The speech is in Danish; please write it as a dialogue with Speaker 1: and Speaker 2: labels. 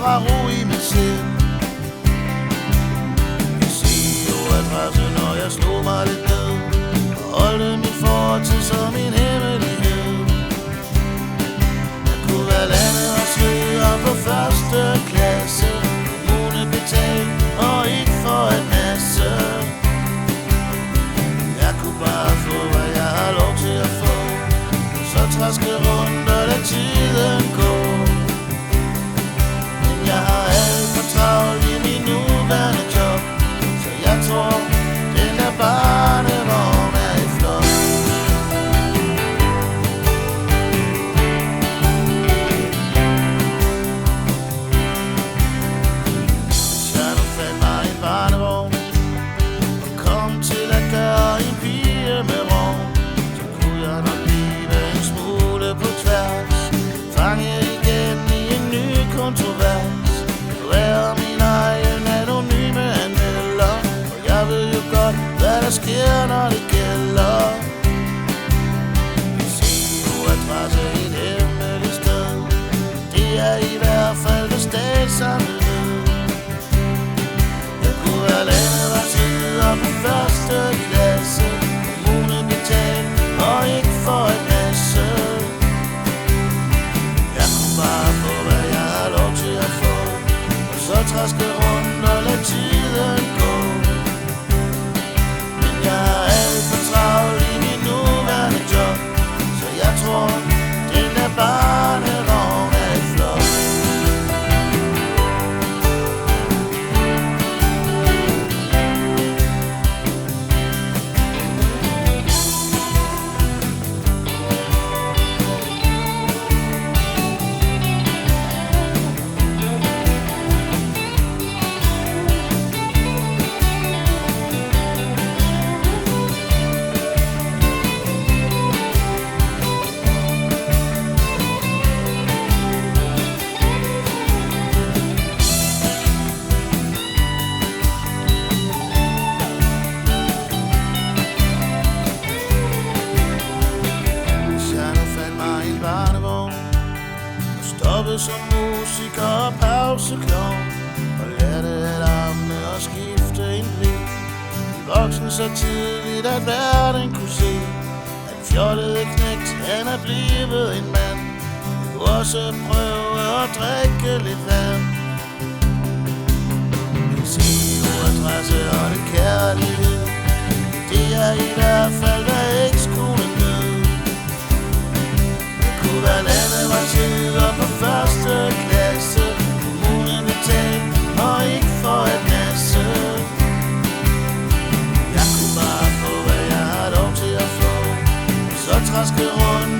Speaker 1: var ro i mit sind. Jeg siger jo adresse, når jeg slog mig lidt ned og holdte min fortid som min hemmelighed. Jeg kunne være landet og svede på første klasse, kommune betalt og ikke for en masse. Jeg kunne bare få, hvad jeg har lov til at få, så traske rundt og lade tiden gå. Men jeg har alt for travlt i min nuværende job, så jeg tror, den der barnevogn er i flot. Hvis jeg nu fandt mig en barnevogn og kom til at gøre en pige med vogn, så kunne jeg nok blive en smule på tværs, fange igen i en ny kontrovers. Nu er min egen anonyme anmelder, og jeg ved jo godt, hvad der sker, når det gælder. Vi siger jo adresse et hemmeligt sted, det er i hvert fald det statsamlet. Jeg kunne være landet og sidder på første klasse, kommune betalt og ikke for en masse. Jeg kunne bare få, hvad jeg har lov til at få, og så traske rundt og lade tiden gå. Men jeg er alt for travlt i min nuværende job, så jeg tror, den der barnevogn er i flot. Stoppe som musiker og pauseklovn, og lærte at arme og skifte en blik. De voksne så tidligt, at verden kunne se, at fjollede knægt, han er blevet en mand. Jeg kunne også prøve at drikke lidt vand. En CEO-adresse og det kærlighed, det er i hvert fald, hvad ekskolen ved. Det kunne være landet, var sidder på første klasse, kommune betalt og ikke for et masse. Jeg kunne bare få, hvad jeg har lov til at få, så traske rundt